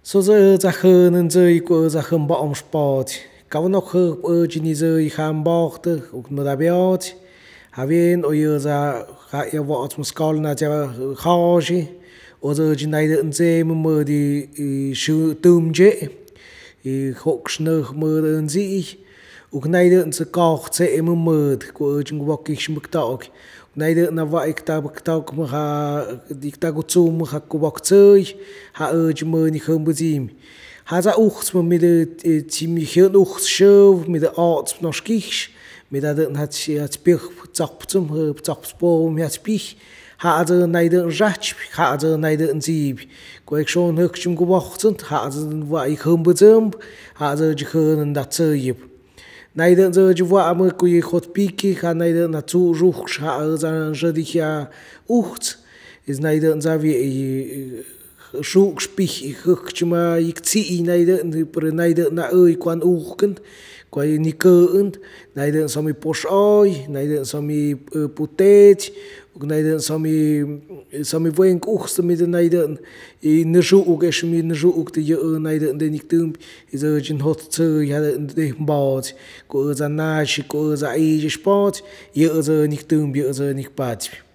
So giờ ra khờ nên rơi của ra khờ bỏ ông sport. Cáo nó khờ ở trên đi rơi khám bỏ từ nó đã béo. Hà viên ở giờ ra khá yêu vợ trong school na chả khó chứ. Ở giờ trên này đợn dê mà mơ đi sự tùm chế. Khóc nơ mơ đợn gì. Úc này đợn sẽ có sẽ mà mơ của chúng bọc kích mức tọc. Này đợn là vậy ta bậc tọc mà hà đi ta có chung mà hà có bọc chơi. Hà chúng mơ ni không bơ dìm. Hà ra ucht mà mi đợn chìm mi khớn ucht sjöv mi đợn ọt nó skich. Mi đợn hạt bích chọc chung hơ chọc bố mi hạt bích. Hạ giờ này đợn rách, hạ giờ này đợn dìm. Có ếch xôn hức chung có bọc chung, hạ giờ vậy không bơ dơm. Hạ giờ chứ khớn đặt chơi dịp. Này đợn giờ chú vợ mơ quỳ khốt bíki khá này đợn là chú rút hạ ở ra rơ đi khá ucht. Is này đợn ra vì rút bíki khức chú mà íc chị này đợn thì bởi này đợn là ơi quan ucht. Qua ni cơ ưn, này đợn so mi posh oi, này đợn so mi putet, này đợn so mi voen ucht so mi đợn này đợn nơ rụ uke so mi nơ rụ uke thì này đợn đợn ních tùm, giờ trên hot chơi ha đợn đợn bọt, có ở ra na chỉ có ở ra ai sport, giờ ních tùm giờ ních bát.